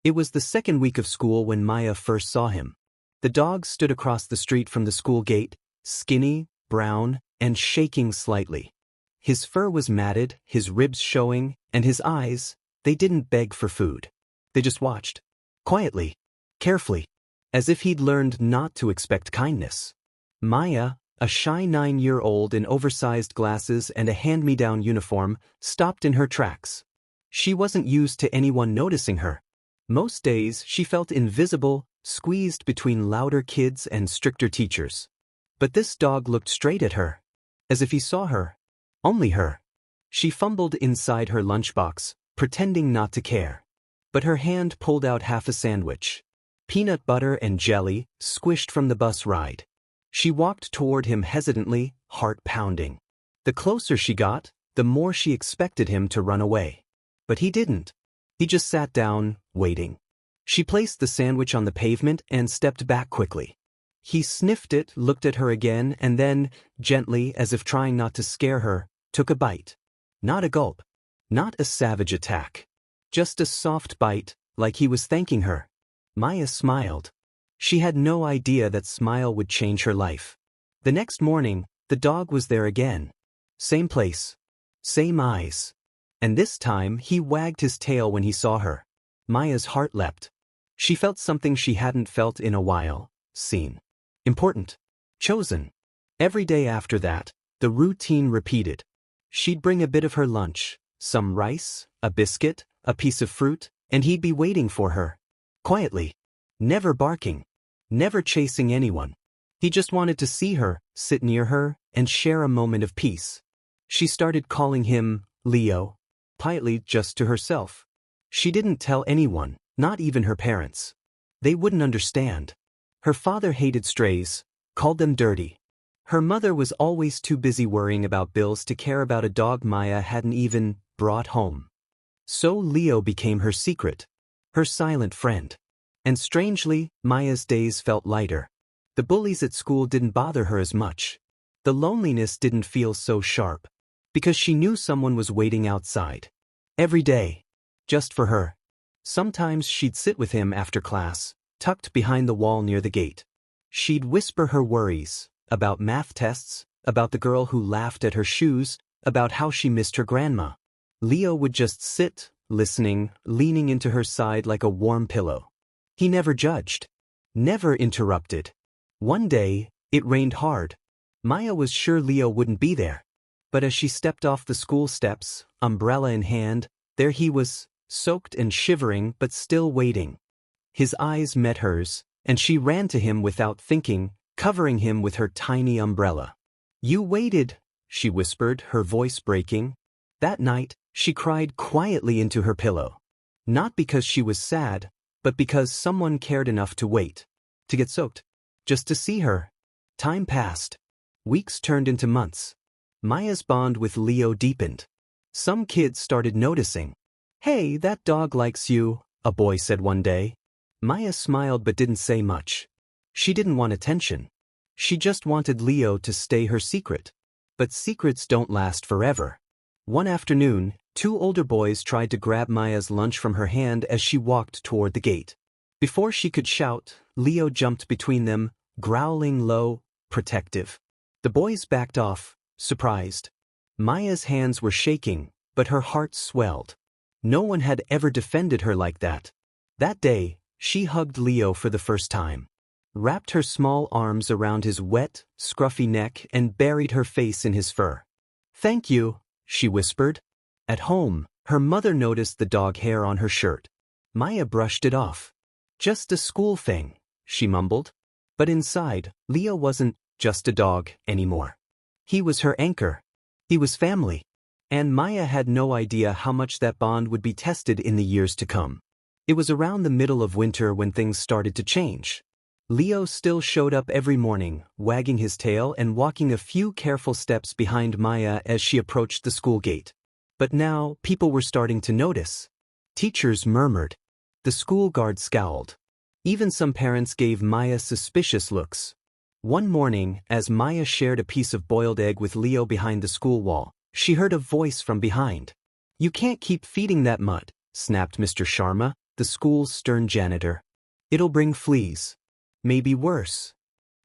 It was the second week of school when Maya first saw him. The dog stood across the street from the school gate, skinny, brown, and shaking slightly. His fur was matted, his ribs showing, and his eyes, they didn't beg for food. They just watched. Quietly. Carefully. As if he'd learned not to expect kindness. Maya, a shy 9-year-old in oversized glasses and a hand-me-down uniform, stopped in her tracks. She wasn't used to anyone noticing her. Most days she felt invisible, squeezed between louder kids and stricter teachers. But this dog looked straight at her. As if he saw her. Only her. She fumbled inside her lunchbox, pretending not to care. But her hand pulled out half a sandwich. Peanut butter and jelly, squished from the bus ride. She walked toward him hesitantly, heart pounding. The closer she got, the more she expected him to run away. But he didn't. He just sat down, waiting. She placed the sandwich on the pavement and stepped back quickly. He sniffed it, looked at her again, and then, gently, as if trying not to scare her, took a bite. Not a gulp. Not a savage attack. Just a soft bite, like he was thanking her. Maya smiled. She had no idea that smile would change her life. The next morning, the dog was there again. Same place. Same eyes. And this time he wagged his tail when he saw her. Maya's heart leapt. She felt something she hadn't felt in a while. Seen. Important. Chosen. Every day after that, the routine repeated. She'd bring a bit of her lunch, some rice, a biscuit, a piece of fruit, and he'd be waiting for her. Quietly. Never barking. Never chasing anyone. He just wanted to see her, sit near her, and share a moment of peace. She started calling him Leo. Quietly, just to herself. She didn't tell anyone, not even her parents. They wouldn't understand. Her father hated strays, called them dirty. Her mother was always too busy worrying about bills to care about a dog Maya hadn't even brought home. So Leo became her secret. Her silent friend. And strangely, Maya's days felt lighter. The bullies at school didn't bother her as much. The loneliness didn't feel so sharp. Because she knew someone was waiting outside. Every day. Just for her. Sometimes she'd sit with him after class, tucked behind the wall near the gate. She'd whisper her worries, about math tests, about the girl who laughed at her shoes, about how she missed her grandma. Leo would just sit, listening, leaning into her side like a warm pillow. He never judged. Never interrupted. One day, it rained hard. Maya was sure Leo wouldn't be there. But as she stepped off the school steps, umbrella in hand, there he was, soaked and shivering but still waiting. His eyes met hers, and she ran to him without thinking, covering him with her tiny umbrella. "You waited," she whispered, her voice breaking. That night, she cried quietly into her pillow. Not because she was sad, but because someone cared enough to wait. To get soaked. Just to see her. Time passed. Weeks turned into months. Maya's bond with Leo deepened. Some kids started noticing. "Hey, that dog likes you," a boy said one day. Maya smiled but didn't say much. She didn't want attention. She just wanted Leo to stay her secret. But secrets don't last forever. One afternoon, 2 older boys tried to grab Maya's lunch from her hand as she walked toward the gate. Before she could shout, Leo jumped between them, growling low, protective. The boys backed off, surprised. Maya's hands were shaking, but her heart swelled. No one had ever defended her like that. That day, she hugged Leo for the first time. Wrapped her small arms around his wet, scruffy neck and buried her face in his fur. "Thank you," she whispered. At home, her mother noticed the dog hair on her shirt. Maya brushed it off. "Just a school thing," she mumbled. But inside, Leo wasn't just a dog anymore. He was her anchor. He was family. And Maya had no idea how much that bond would be tested in the years to come. It was around the middle of winter when things started to change. Leo still showed up every morning, wagging his tail and walking a few careful steps behind Maya as she approached the school gate. But now, people were starting to notice. Teachers murmured. The school guard scowled. Even some parents gave Maya suspicious looks. One morning, as Maya shared a piece of boiled egg with Leo behind the school wall, she heard a voice from behind. "You can't keep feeding that mutt," snapped Mr. Sharma. the school's stern janitor. It'll bring fleas. Maybe worse.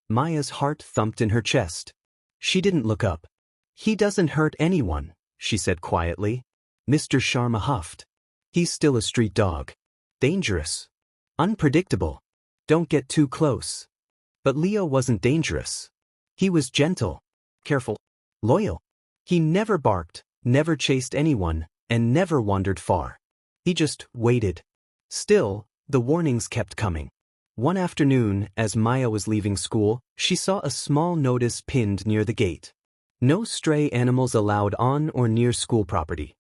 Maya's heart thumped in her chest. She didn't look up. He doesn't hurt anyone, she said quietly. Mr. Sharma huffed. He's still a street dog. Dangerous. Unpredictable. Don't get too close. But Leo wasn't dangerous. He was gentle, careful, loyal. He never barked, never chased anyone, and never wandered far. He just waited. Still, the warnings kept coming. One afternoon, as Maya was leaving school, she saw a small notice pinned near the gate. No stray animals allowed on or near school property.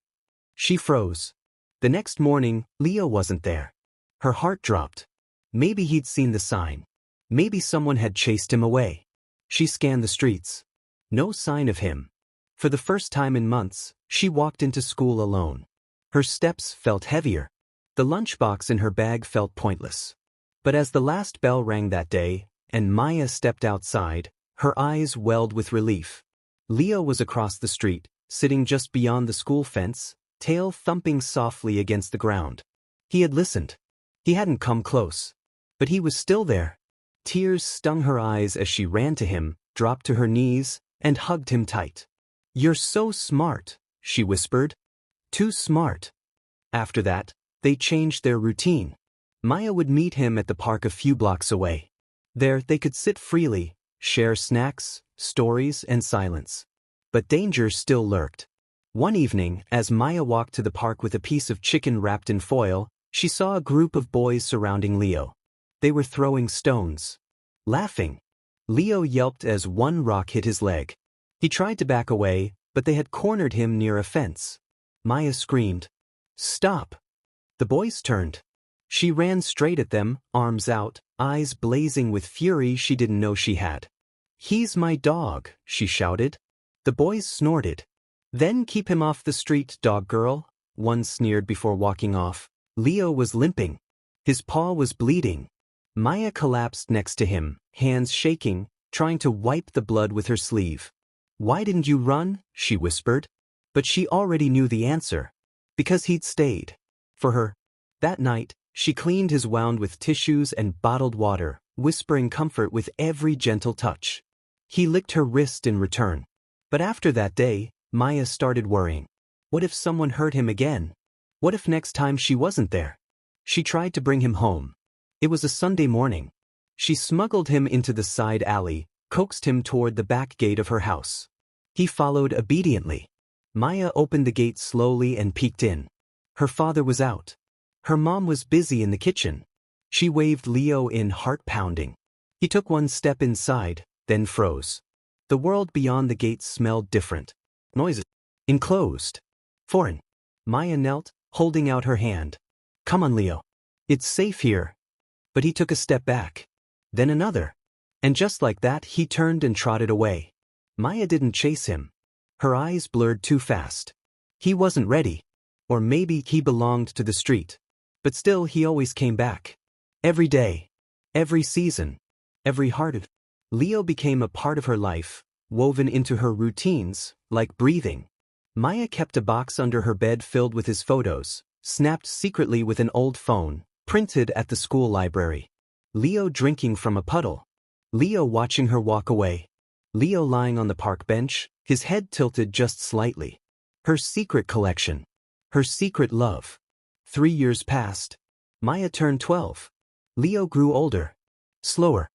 She froze. The next morning, Leo wasn't there. Her heart dropped. Maybe he'd seen the sign. Maybe someone had chased him away. She scanned the streets. No sign of him. For the first time in months, she walked into school alone. Her steps felt heavier. The lunchbox in her bag felt pointless. But as the last bell rang that day, and Maya stepped outside, her eyes welled with relief. Leo was across the street, sitting just beyond the school fence, tail thumping softly against the ground. He had listened. He hadn't come close. But he was still there. Tears stung her eyes as she ran to him, dropped to her knees, and hugged him tight. "You're so smart," she whispered. "Too smart." After that, they changed their routine. Maya would meet him at the park a few blocks away. There, they could sit freely, share snacks, stories, and silence. But danger still lurked. One evening, as Maya walked to the park with a piece of chicken wrapped in foil, she saw a group of boys surrounding Leo. They were throwing stones. Laughing. Leo yelped as one rock hit his leg. He tried to back away, but they had cornered him near a fence. Maya screamed, "Stop!" The boys turned. She ran straight at them, arms out, eyes blazing with fury she didn't know she had. "He's my dog," she shouted. The boys snorted. "Then keep him off the street, dog girl," one sneered before walking off. Leo was limping. His paw was bleeding. Maya collapsed next to him, hands shaking, trying to wipe the blood with her sleeve. "Why didn't you run?" she whispered. But she already knew the answer. Because he'd stayed. For her. That night, she cleaned his wound with tissues and bottled water, whispering comfort with every gentle touch. He licked her wrist in return. But after that day, Maya started worrying. What if someone hurt him again? What if next time she wasn't there? She tried to bring him home. It was a Sunday morning. She smuggled him into the side alley, coaxed him toward the back gate of her house. He followed obediently. Maya opened the gate slowly and peeked in. Her father was out. Her mom was busy in the kitchen. She waved Leo in, heart pounding. He took one step inside, then froze. The world beyond the gate smelled different. Noises. Enclosed. Foreign. Maya knelt, holding out her hand. "Come on, Leo. It's safe here." But he took a step back. Then another. And just like that, he turned and trotted away. Maya didn't chase him. Her eyes blurred too fast. He wasn't ready. Or maybe he belonged to the street. But still, he always came back. Every day. Every season. Every heartache. Leo became a part of her life, woven into her routines, like breathing. Maya kept a box under her bed filled with his photos, snapped secretly with an old phone, printed at the school library. Leo drinking from a puddle. Leo watching her walk away. Leo lying on the park bench, his head tilted just slightly. Her secret collection. Her secret love. 3 years passed. Maya turned 12. Leo grew older. Slower.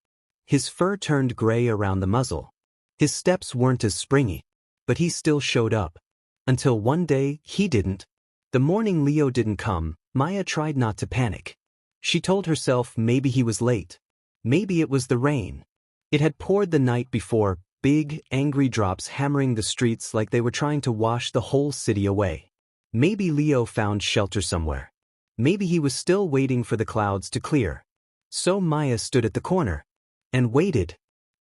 His fur turned gray around the muzzle. His steps weren't as springy. But he still showed up. Until one day, he didn't. The morning Leo didn't come, Maya tried not to panic. She told herself maybe he was late. Maybe it was the rain. It had poured the night before, big, angry drops hammering the streets like they were trying to wash the whole city away. Maybe Leo found shelter somewhere. Maybe he was still waiting for the clouds to clear. So Maya stood at the corner. And waited.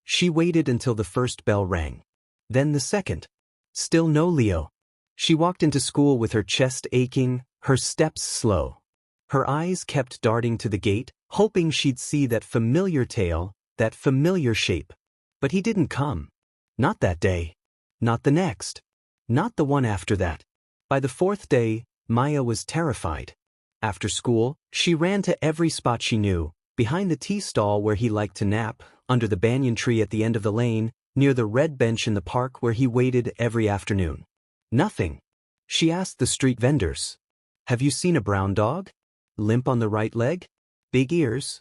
She waited until the first bell rang. Then the second. Still no Leo. She walked into school with her chest aching, her steps slow. Her eyes kept darting to the gate, hoping she'd see that familiar tail, that familiar shape. But he didn't come. Not that day. Not the next. Not the one after that. By the fourth day, Maya was terrified. After school, she ran to every spot she knew, behind the tea stall where he liked to nap, under the banyan tree at the end of the lane, near the red bench in the park where he waited every afternoon. Nothing. She asked the street vendors. Have you seen a brown dog? Limp on the right leg? Big ears?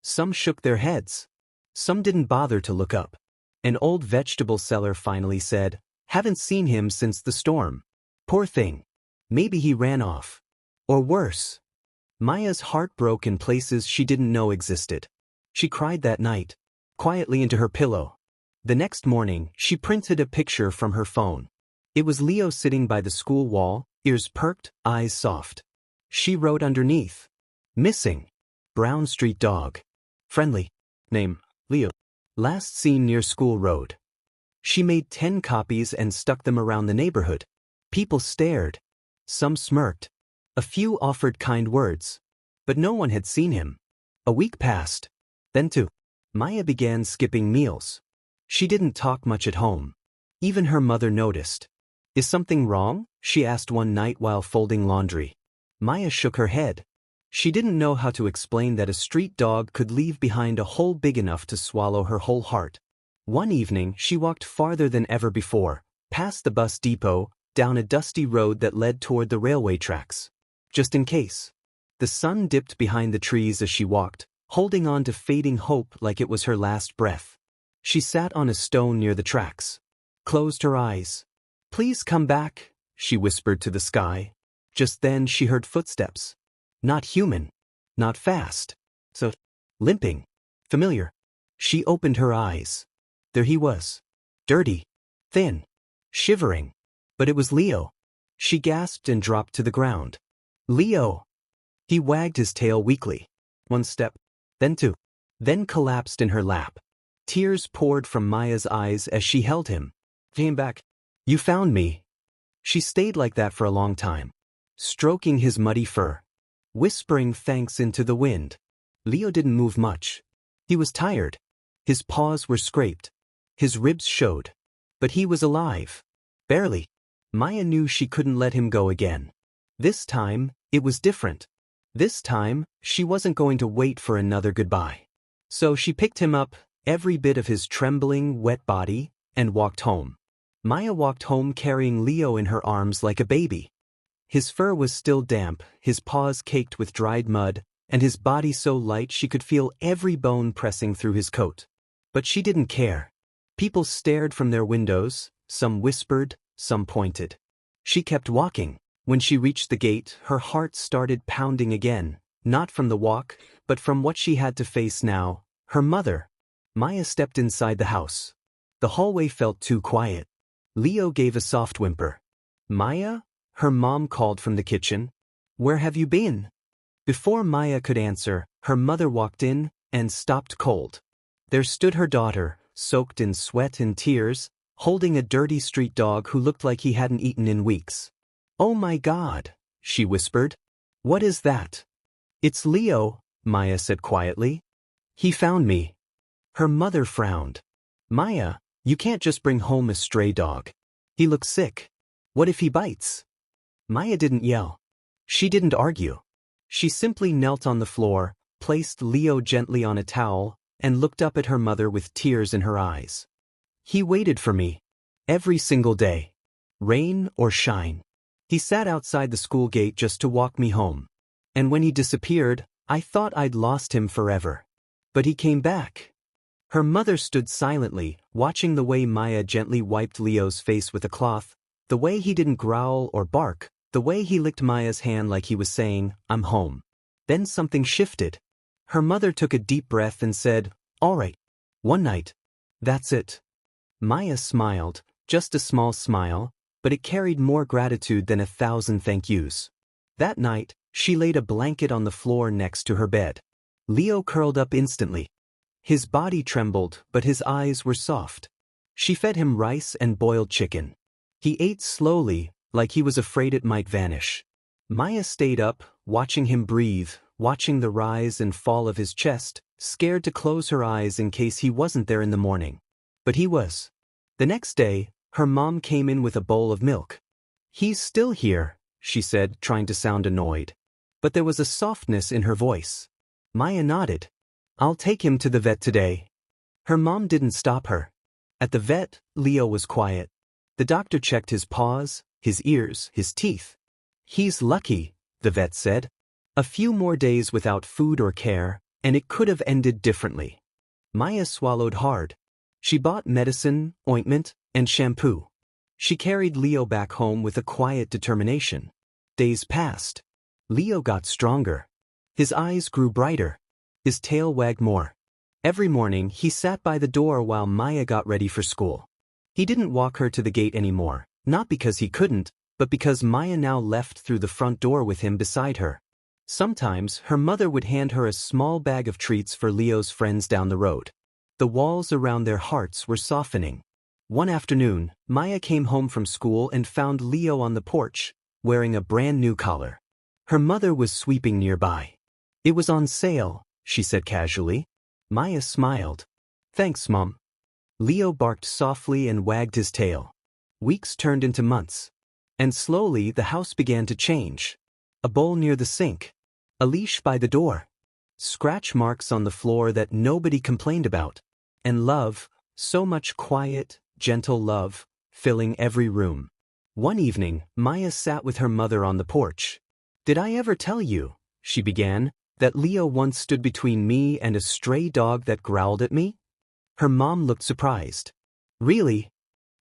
Some shook their heads. Some didn't bother to look up. An old vegetable seller finally said, Haven't seen him since the storm. Poor thing. Maybe he ran off. Or worse. Maya's heart broke in places she didn't know existed. She cried that night, quietly into her pillow. The next morning, she printed a picture from her phone. It was Leo sitting by the school wall, ears perked, eyes soft. She wrote underneath, Missing. Brown Street Dog. Friendly. Name, Leo. Last seen near School Road. She made 10 copies and stuck them around the neighborhood. People stared. Some smirked. A few offered kind words. But no one had seen him. A week passed. Then 2. Maya began skipping meals. She didn't talk much at home. Even her mother noticed. Is something wrong? She asked one night while folding laundry. Maya shook her head. She didn't know how to explain that a street dog could leave behind a hole big enough to swallow her whole heart. One evening, she walked farther than ever before, past the bus depot, down a dusty road that led toward the railway tracks. Just in case. The sun dipped behind the trees as she walked, holding on to fading hope like it was her last breath. She sat on a stone near the tracks. Closed her eyes. Please come back, she whispered to the sky. Just then she heard footsteps. Not human. Not fast. So, limping. Familiar. She opened her eyes. There he was. Dirty. Thin. Shivering. But it was Leo. She gasped and dropped to the ground. Leo! He wagged his tail weakly. 1 step. Then 2. Then collapsed in her lap. Tears poured from Maya's eyes as she held him. Came back. You found me. She stayed like that for a long time. Stroking his muddy fur. Whispering thanks into the wind. Leo didn't move much. He was tired. His paws were scraped. His ribs showed. But he was alive. Barely. Maya knew she couldn't let him go again. This time, it was different. This time, she wasn't going to wait for another goodbye. So she picked him up, every bit of his trembling, wet body, and walked home. Maya walked home carrying Leo in her arms like a baby. His fur was still damp, his paws caked with dried mud, and his body so light she could feel every bone pressing through his coat. But she didn't care. People stared from their windows, some whispered, some pointed. She kept walking. When she reached the gate, her heart started pounding again, not from the walk, but from what she had to face now, her mother. Maya stepped inside the house. The hallway felt too quiet. Leo gave a soft whimper. Maya? Her mom called from the kitchen. Where have you been? Before Maya could answer, her mother walked in and stopped cold. There stood her daughter, soaked in sweat and tears, holding a dirty street dog who looked like he hadn't eaten in weeks. Oh my God, she whispered. What is that? It's Leo, Maya said quietly. He found me. Her mother frowned. Maya, you can't just bring home a stray dog. He looks sick. What if he bites? Maya didn't yell. She didn't argue. She simply knelt on the floor, placed Leo gently on a towel, and looked up at her mother with tears in her eyes. He waited for me. Every single day. Rain or shine. He sat outside the school gate just to walk me home. And when he disappeared, I thought I'd lost him forever. But he came back. Her mother stood silently, watching the way Maya gently wiped Leo's face with a cloth, the way he didn't growl or bark, the way he licked Maya's hand like he was saying, I'm home. Then something shifted. Her mother took a deep breath and said, All right. One night. That's it. Maya smiled, just a small smile, but it carried more gratitude than 1,000 thank yous. That night, she laid a blanket on the floor next to her bed. Leo curled up instantly. His body trembled, but his eyes were soft. She fed him rice and boiled chicken. He ate slowly, like he was afraid it might vanish. Maya stayed up, watching him breathe, watching the rise and fall of his chest, scared to close her eyes in case he wasn't there in the morning. But he was. The next day, her mom came in with a bowl of milk. He's still here, she said, trying to sound annoyed. but there was a softness in her voice. Maya nodded. "I'll take him to the vet today." Her mom didn't stop her. At the vet, Leo was quiet. The doctor checked his paws, his ears, his teeth. "He's lucky," the vet said. "A few more days without food or care, and it could have ended differently." Maya swallowed hard. She bought medicine, ointment, and shampoo. She carried Leo back home with a quiet determination. Days passed. Leo got stronger. His eyes grew brighter. His tail wagged more. Every morning he sat by the door while Maya got ready for school. He didn't walk her to the gate anymore, not because he couldn't, but because Maya now left through the front door with him beside her. Sometimes her mother would hand her a small bag of treats for Leo's friends down the road. The walls around their hearts were softening. One afternoon, Maya came home from school and found Leo on the porch, wearing a brand new collar. Her mother was sweeping nearby. "It was on sale," she said casually. Maya smiled. "Thanks, Mom." Leo barked softly and wagged his tail. Weeks turned into months. And slowly the house began to change. A bowl near the sink. A leash by the door. Scratch marks on the floor that nobody complained about. And love, so much quiet, gentle love, filling every room. One evening, Maya sat with her mother on the porch. "Did I ever tell you," she began, "that Leo once stood between me and a stray dog that growled at me?" Her mom looked surprised. "Really?"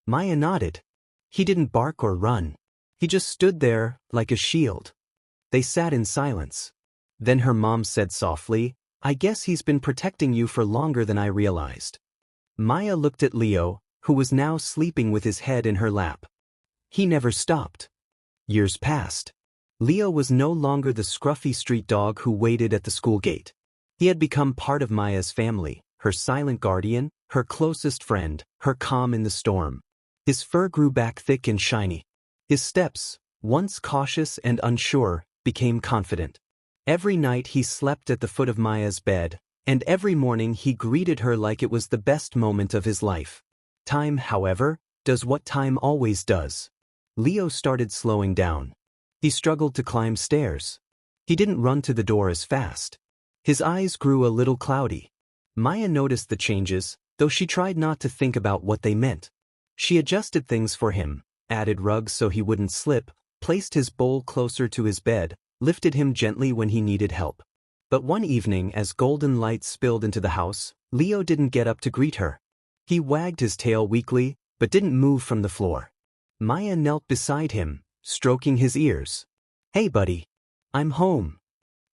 Maya nodded. "He didn't bark or run. He just stood there, like a shield." They sat in silence. Then her mom said softly, "I guess he's been protecting you for longer than I realized." Maya looked at Leo, who was now sleeping with his head in her lap. He never stopped. Years passed. Leo was no longer the scruffy street dog who waited at the school gate. He had become part of Maya's family, her silent guardian, her closest friend, her calm in the storm. His fur grew back thick and shiny. His steps, once cautious and unsure, became confident. Every night he slept at the foot of Maya's bed, and every morning he greeted her like it was the best moment of his life. Time, however, does what time always does. Leo started slowing down. He struggled to climb stairs. He didn't run to the door as fast. His eyes grew a little cloudy. Maya noticed the changes, though she tried not to think about what they meant. She adjusted things for him, added rugs so he wouldn't slip, placed his bowl closer to his bed, lifted him gently when he needed help. But one evening, as golden light spilled into the house, Leo didn't get up to greet her. He wagged his tail weakly, but didn't move from the floor. Maya knelt beside him, stroking his ears. "Hey, buddy. I'm home."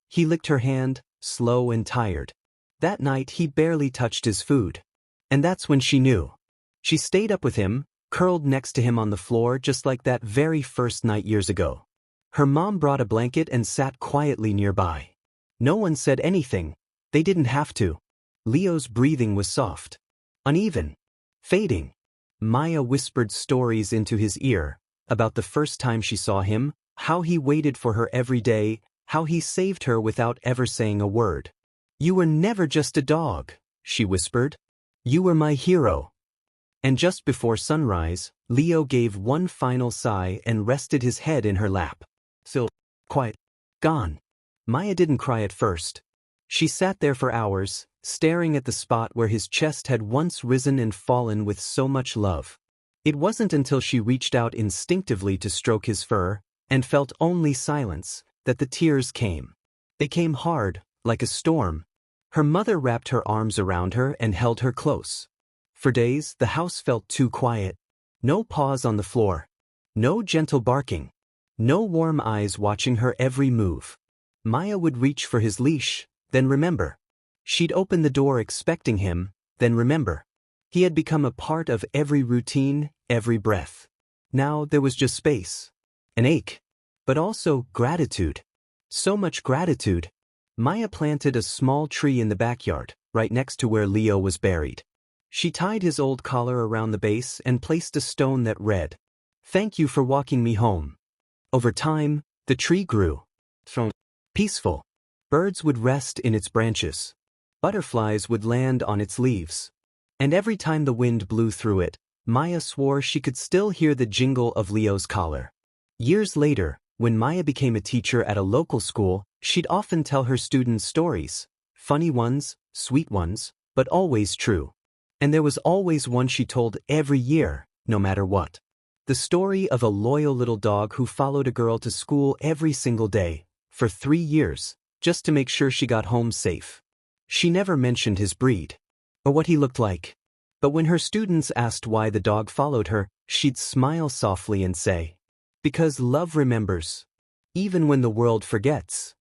He licked her hand, slow and tired. That night he barely touched his food. And that's when she knew. She stayed up with him, curled next to him on the floor just like that very first night years ago. Her mom brought a blanket and sat quietly nearby. No one said anything. They didn't have to. Leo's breathing was soft. Uneven. Fading. Maya whispered stories into his ear, about the first time she saw him, how he waited for her every day, how he saved her without ever saying a word. "You were never just a dog," she whispered. "You were my hero." And just before sunrise, Leo gave one final sigh and rested his head in her lap. Still, quiet, gone. Maya didn't cry at first. She sat there for hours, staring at the spot where his chest had once risen and fallen with so much love. It wasn't until she reached out instinctively to stroke his fur, and felt only silence, that the tears came. They came hard, like a storm. Her mother wrapped her arms around her and held her close. For days, the house felt too quiet. No paws on the floor. No gentle barking. No warm eyes watching her every move. Maya would reach for his leash, then remember. She'd open the door expecting him, then remember. He had become a part of every routine, every breath. Now there was just space. An ache. But also gratitude. So much gratitude. Maya planted a small tree in the backyard, right next to where Leo was buried. She tied his old collar around the base and placed a stone that read, "Thank you for walking me home." Over time, the tree grew. Peaceful. Birds would rest in its branches. Butterflies would land on its leaves. And every time the wind blew through it, Maya swore she could still hear the jingle of Leo's collar. Years later, When Maya became a teacher at a local school, she'd often tell her students stories. Funny ones, sweet ones, but always true. And there was always one she told every year, no matter what. The story of a loyal little dog who followed a girl to school every single day, for 3 years, just to make sure she got home safe. She never mentioned his breed, or what he looked like. But when her students asked why the dog followed her, she'd smile softly and say, "Because love remembers, even when the world forgets."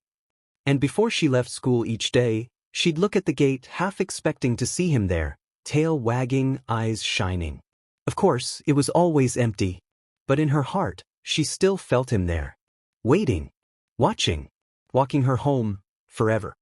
And before she left school each day, she'd look at the gate half expecting to see him there, tail wagging, eyes shining. Of course, it was always empty, but in her heart, she still felt him there, waiting, watching, walking her home, forever.